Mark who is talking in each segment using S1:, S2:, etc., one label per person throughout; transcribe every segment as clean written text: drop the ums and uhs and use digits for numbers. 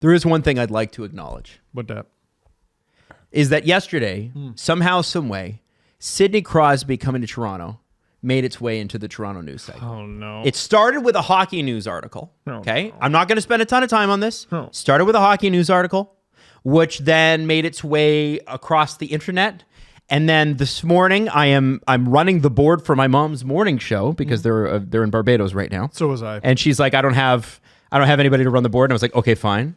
S1: There is one thing I'd like to acknowledge.
S2: What that?
S1: Is that yesterday, somehow, some way, Sidney Crosby coming to Toronto made its way into the Toronto news site.
S2: Oh, no.
S1: It started with a hockey news article. Okay? I'm not going to spend a ton of time on this. Started with a hockey news article, which then made its way across the internet. And then this morning, I'm running the board for my mom's morning show because they're in Barbados right now.
S2: So was I.
S1: And she's like, I don't have anybody to run the board. And I was like, okay, fine.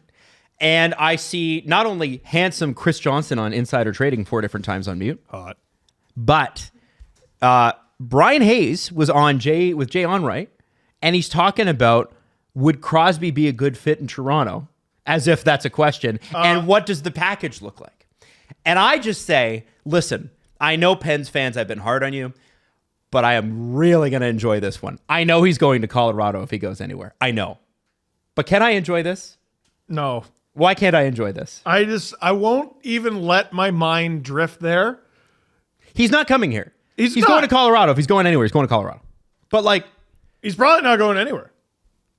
S1: And I see not only handsome Chris Johnson on Insider Trading 4 different times on mute,
S2: Hot.
S1: but Brian Hayes was on with Jay Onright, and he's talking about would Crosby be a good fit in Toronto, as if that's a question, and what does the package look like? And I just say, listen, I know Pens fans, I've been hard on you, but I am really going to enjoy this one. I know he's going to Colorado if he goes anywhere. I know. But can I enjoy this?
S2: No.
S1: Why can't I enjoy this?
S2: I won't even let my mind drift there.
S1: He's not coming here. He's
S2: not.
S1: going to Colorado. If he's going anywhere, he's going to Colorado. But like,
S2: He's probably not going anywhere.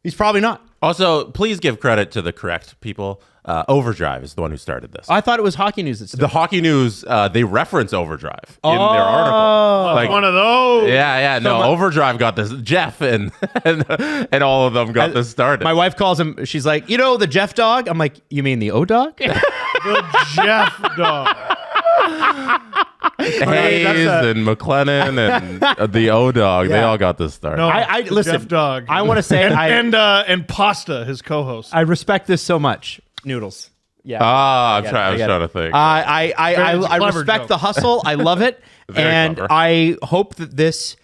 S1: he's probably not.
S3: Also, please give credit to the correct people. Overdrive is the one who started this.
S1: I thought it was hockey news. That
S3: The hockey news, they reference Overdrive in their article. Like,
S2: One of those.
S3: yeah. No, Overdrive got this. Jeff and all of them got this started.
S1: My wife calls him. She's like, the Jeff dog. I'm like, you mean the O dog?
S2: The Jeff dog.
S3: Hayes and McLennan and the O dog, they all got this started.
S2: No,
S1: I listen.
S2: Jeff dog.
S1: I want to say,
S2: and Pasta, his co-host.
S1: I respect this so much. Noodles. Yeah.
S3: I was trying to think.
S1: I respect
S2: joke.
S1: the hustle. I love it,
S3: Very
S1: and
S3: clever.
S1: I hope that this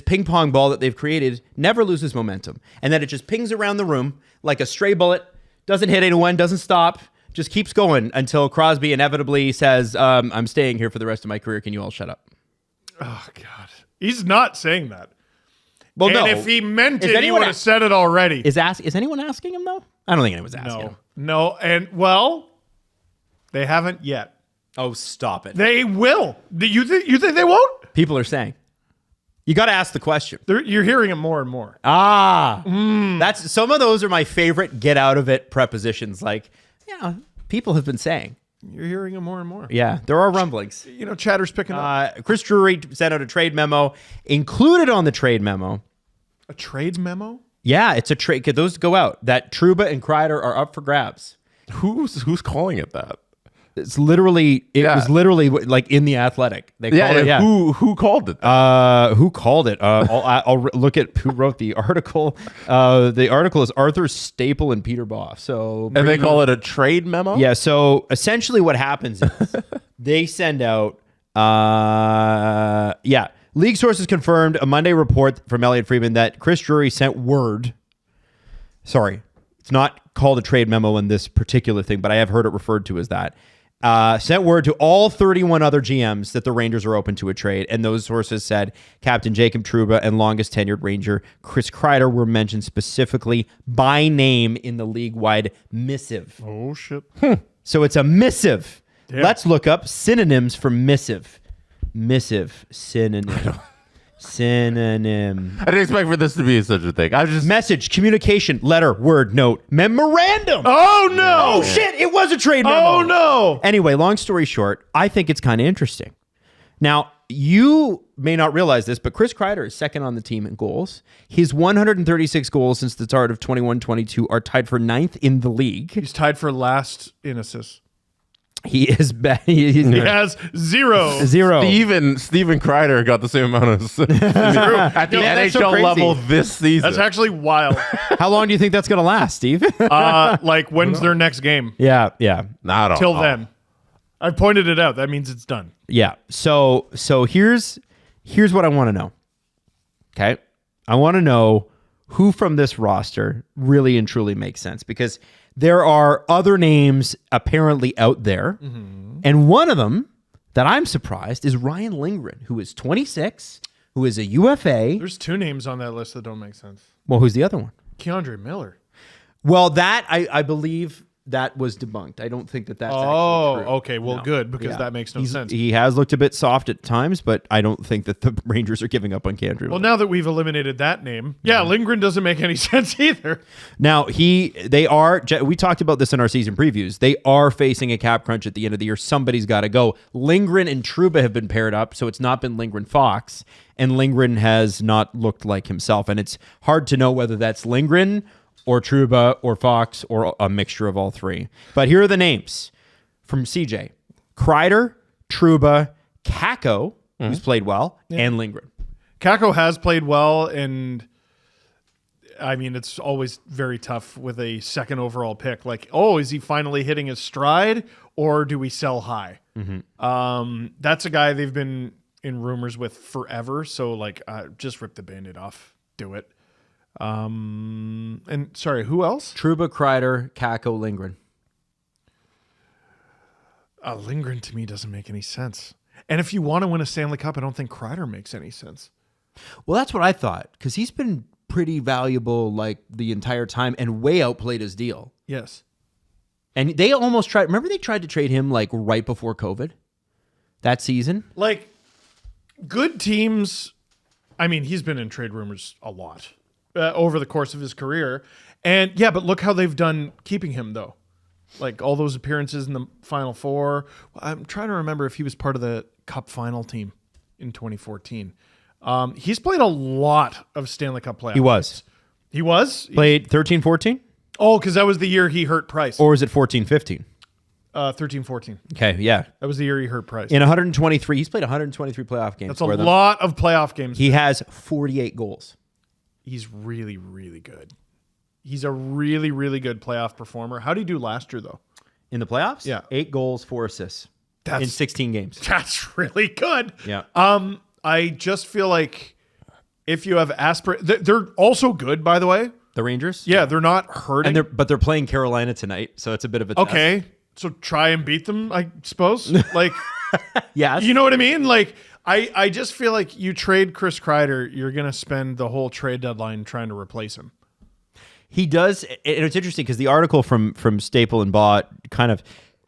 S1: ping pong ball that they've created never loses momentum, and that it just pings around the room like a stray bullet, doesn't hit anyone, doesn't stop, just keeps going until Crosby inevitably says, "I'm staying here for the rest of my career. Can you all shut up?"
S2: Oh, God. He's not saying that.
S1: Well,
S2: And
S1: no.
S2: if he meant
S1: Is
S2: it, he
S1: anyone
S2: would have said it already.
S1: Is anyone asking him though? I don't think anyone's asking him.
S2: No. And, well, they haven't yet.
S1: Oh, stop it.
S2: They will. Do you think they won't?
S1: People are saying. You got to ask the question.
S2: You're hearing it more and more.
S1: That's some of those are my favorite get out of it prepositions. Like, people have been saying.
S2: You're hearing it more and more.
S1: Yeah, there are rumblings.
S2: Chatter's picking up.
S1: Chris Drury sent out a trade memo. Included on the trade memo.
S2: A trade memo?
S1: Yeah, it's a trade. Could those go out? That Trouba and Kreider are up for grabs.
S3: Who's calling it that?
S1: It's literally. It was literally like in the Athletic. They called it. Yeah.
S3: Who called it that?
S1: Who called it? I'll look at who wrote the article. The article is Arthur Staple and Peter Boff. So
S3: And they call it a trade memo?
S1: yeah. So essentially, what happens is they send out. League sources confirmed a Monday report from Elliot Friedman that Chris Drury sent word. Sorry, it's not called a trade memo in this particular thing, but I have heard it referred to as that. Sent word to all 31 other GMs that the Rangers are open to a trade, and those sources said Captain Jacob Trouba and longest tenured Ranger Chris Kreider were mentioned specifically by name in the league-wide missive.
S2: Oh, shit.
S1: So it's a missive.
S2: Damn.
S1: Let's look up synonyms for missive. Missive, synonym. Synonym.
S3: I didn't expect for this to be such a thing. I was just
S1: Message, communication, letter, word, note, memorandum.
S2: Oh, no.
S1: Oh, shit. It was a trade memo.
S2: Oh, no.
S1: Anyway, long story short, I think it's kind of interesting. Now, you may not realize this, but Chris Kreider is second on the team in goals. His 136 goals since the start of 21-22 are tied for 9th in the league.
S2: He's tied for last in assists.
S1: He is
S2: He has zero.
S1: zero.
S3: Steven Kreider got the same amount of at the
S1: that's so
S3: NHL
S1: crazy.
S3: level this season.
S2: That's actually wild.
S1: How long do you think that's going to last, Steve?
S2: Like, when's their next game?
S1: yeah.
S3: Not
S2: Till then. I pointed it out. That means it's done.
S1: Yeah. So here's what I want to know. Okay. I want to know who from this roster really and truly makes sense, because there are other names apparently out there. Mm-hmm. And one of them that I'm surprised is Ryan Lindgren, who is 26, who is a UFA.
S2: There's two names on that list that don't make sense.
S1: Well, who's the other one?
S2: Keandre Miller.
S1: Well, that I believe that was debunked. I don't think that that's
S2: Oh,
S1: actually true.
S2: okay. Well,
S1: No.
S2: good, because
S1: Yeah.
S2: that makes no sense.
S1: He has looked a bit soft at times, but I don't think that the Rangers are giving up on Cam Trouba.
S2: Well, now that we've eliminated that name, yeah, Lindgren doesn't make any sense either.
S1: Now, we talked about this in our season previews. They are facing a cap crunch at the end of the year. Somebody's got to go. Lindgren and Trouba have been paired up, so it's not been Lindgren-Fox, and Lindgren has not looked like himself, and it's hard to know whether that's Lindgren or Trouba or Fox or a mixture of all three. But here are the names from CJ. Kreider, Trouba, Kakko, who's played well, and Lindgren.
S2: Kakko has played well, and I mean, it's always very tough with a second overall pick. Like, oh, is he finally hitting his stride, or do we sell high? That's a guy they've been in rumors with forever. So, like, just rip the Band-Aid off. Do it. And sorry, who else?
S1: Trouba, Kreider, Kakko, Lindgren.
S2: Lindgren to me doesn't make any sense. And if you want to win a Stanley Cup, I don't think Kreider makes any sense.
S1: Well, that's what I thought, because he's been pretty valuable like the entire time and way outplayed his deal.
S2: Yes.
S1: And they almost tried. Remember, they tried to trade him like right before COVID that season.
S2: Like, good teams. I mean, he's been in trade rumors a lot over the course of his career. And yeah, but look how they've done keeping him, though. Like, all those appearances in the Final Four. I'm trying to remember if he was part of the Cup final team in 2014. He's played a lot of Stanley Cup playoffs.
S1: He was.
S2: He was?
S1: Played 13-14?
S2: Oh, because that was the year he hurt Price.
S1: Or was it 14-15?
S2: 13-14.
S1: Okay, yeah.
S2: That was the year he hurt Price.
S1: In 123, he's played 123 playoff games.
S2: That's a lot of playoff games.
S1: He has 48 goals.
S2: He's really, really good. He's a really, really good playoff performer. How did he do last year, though?
S1: In the playoffs?
S2: Yeah.
S1: 8 goals, 4 assists in 16 games.
S2: That's really good.
S1: Yeah.
S2: I just feel like if you have they're also good, by the way.
S1: The Rangers?
S2: Yeah, they're not hurting.
S1: But they're playing Carolina tonight, so it's a bit of a test.
S2: Okay. So try and beat them, I suppose. Like,
S1: Yes.
S2: you know what I mean? Like, I just feel like you trade Chris Kreider, you're going to spend the whole trade deadline trying to replace him.
S1: He does, and it's interesting because the article from Staple and Bott kind of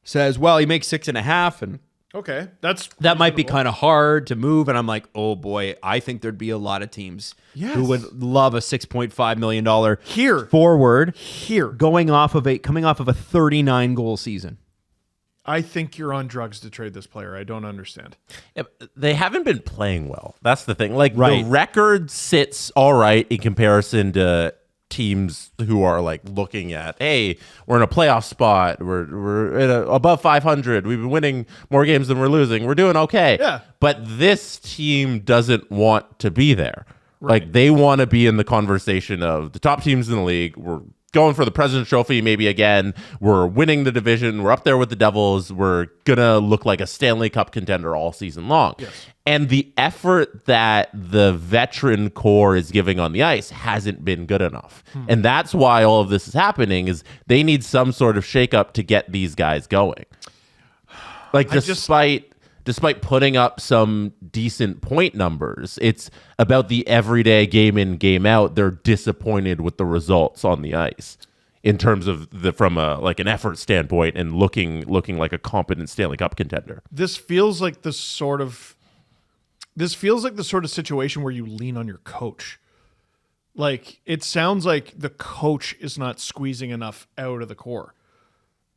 S1: says, well, he makes 6.5, and
S2: Okay.
S1: that might be kind of hard to move. And I'm like, oh boy, I think there'd be a lot of teams who would love a $6.5 million forward coming off of a 39 goal season.
S2: I think you're on drugs to trade this player. I don't understand.
S3: Yeah, they haven't been playing well. That's the thing. Like,
S1: Right.
S3: the record sits all right in comparison to teams who are like looking at, hey, we're in a playoff spot. We're at above 500. We've been winning more games than we're losing. We're doing okay.
S2: Yeah.
S3: But this team doesn't want to be there. Right. Like, they want to be in the conversation of the top teams in the league. We're going for the President's Trophy maybe again. We're winning the division. We're up there with the Devils. We're going to look like a Stanley Cup contender all season long.
S2: Yes.
S3: And the effort that the veteran core is giving on the ice hasn't been good enough. And that's why all of this is happening, is they need some sort of shakeup to get these guys going. Like, despite putting up some decent point numbers, it's about the everyday game in, game out. They're disappointed with the results on the ice in terms of from an effort standpoint and looking like a competent Stanley Cup contender.
S2: This feels like the sort of situation where you lean on your coach. Like, it sounds like the coach is not squeezing enough out of the core.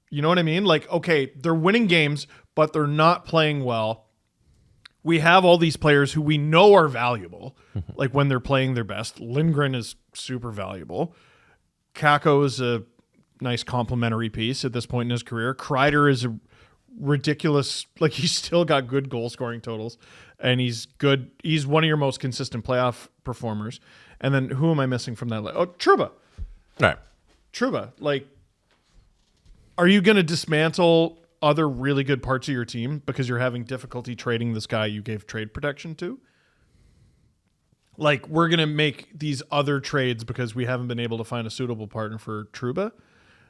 S2: You know what I mean? Like, okay, they're winning games, but they're not playing well. We have all these players who we know are valuable, like when they're playing their best. Lindgren is super valuable. Kakko is a nice complementary piece at this point in his career. Kreider is a ridiculous, like, he's still got good goal scoring totals, and he's good. He's one of your most consistent playoff performers. And then who am I missing from that? Oh, Trouba.
S3: All right.
S2: Trouba, like, are you going to dismantle other really good parts of your team because you're having difficulty trading this guy you gave trade protection to? Like, we're going to make these other trades because we haven't been able to find a suitable partner for Trouba.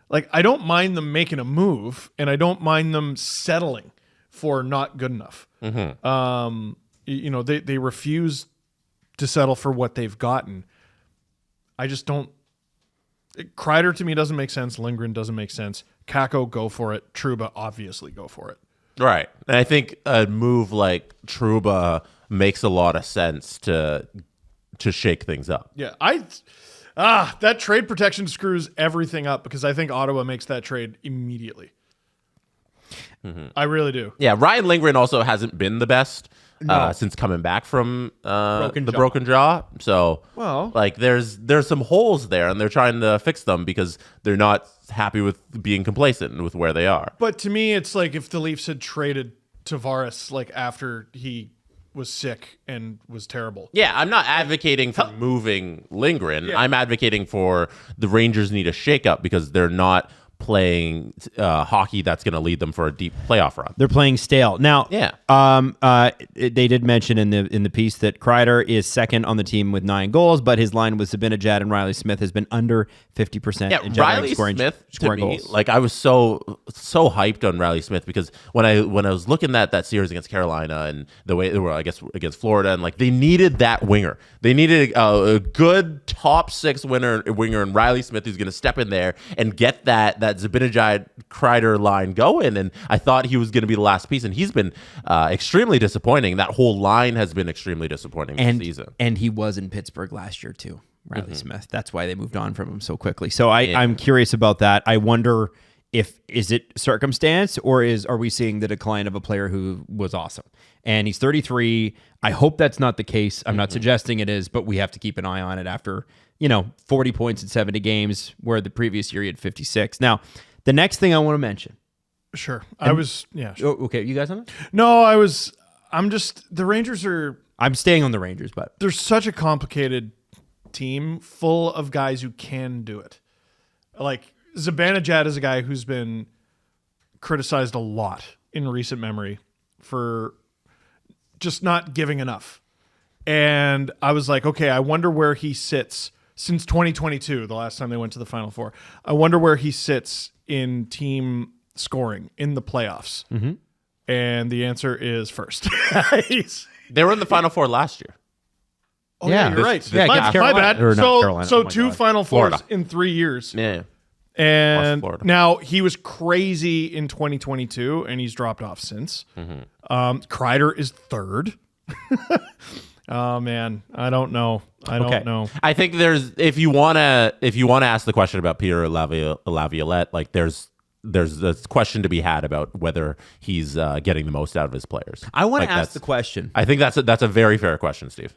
S2: Like, I don't mind them making a move, and I don't mind them settling for not good enough. You know, they refuse to settle for what they've gotten. I just don't. Kreider to me doesn't make sense. Lindgren doesn't make sense. Kako, go for it. Trouba, obviously go for it.
S3: Right. And I think a move like Trouba makes a lot of sense to shake things up.
S2: Yeah, that trade protection screws everything up because I think Ottawa makes that trade immediately. I really do.
S3: Yeah, Ryan Lindgren also hasn't been the best since coming back from broken jaw. So, like, there's some holes there, and they're trying to fix them because they're not happy with being complacent with where they are.
S2: But to me, it's like if the Leafs had traded Tavares like after he was sick and was terrible.
S3: Yeah, I'm not advocating for moving Lindgren.
S2: Yeah.
S3: I'm advocating for the Rangers need a shakeup because they're not playing hockey that's going to lead them for a deep playoff run.
S1: They're playing stale now.
S3: Yeah.
S1: They did mention in the piece that Kreider is second on the team with 9 goals, but his line with Zibanejad and Riley Smith has been under 50%.
S3: Yeah,
S1: in general
S3: Riley Smith
S1: scoring
S3: to me,
S1: goals.
S3: like I was so hyped on Riley Smith because when I was looking at that series against Carolina and the way they were, I guess, against Florida, and like they needed that winger. They needed a good top 6 winger in Riley Smith who's going to step in there and get that Zibanejad Kreider line going. And I thought he was going to be the last piece, and he's been extremely disappointing. That whole line has been extremely disappointing this season.
S1: And he was in Pittsburgh last year too. Riley Smith. That's why they moved on from him so quickly. So I'm curious about that. I wonder is it circumstance or are we seeing the decline of a player who was awesome? And he's 33. I hope that's not the case. I'm not suggesting it is, but we have to keep an eye on it after 40 points in 70 games, where the previous year he had 56. Now, the next thing I want to mention.
S2: Sure.
S1: Sure. Oh, okay, you guys on it?
S2: No, the Rangers are...
S1: I'm staying on the Rangers, but...
S2: They're such a complicated team full of guys who can do it. Like, Zibanejad is a guy who's been criticized a lot in recent memory for just not giving enough. And I was like, okay, I wonder where he sits since 2022, the last time they went to the Final Four. I wonder where he sits in team scoring in the playoffs. And the answer is first.
S3: They were in the Final Four last year.
S2: Oh, yeah, you're right.
S1: Yeah,
S2: My bad.
S1: Or not Carolina.
S2: So
S1: Oh my
S2: 2
S1: God.
S2: Final Fours
S3: Florida.
S2: in 3 years.
S3: Yeah.
S2: And
S3: Florida.
S2: now he was crazy in 2022, and he's dropped off since. Kreider is third. Oh man, I don't know. I don't know.
S3: I think if you want to ask the question about Peter Laviolette, like there's a question to be had about whether he's getting the most out of his players.
S1: I want
S3: Like,
S1: to ask the question.
S3: I think that's a very fair question, Steve.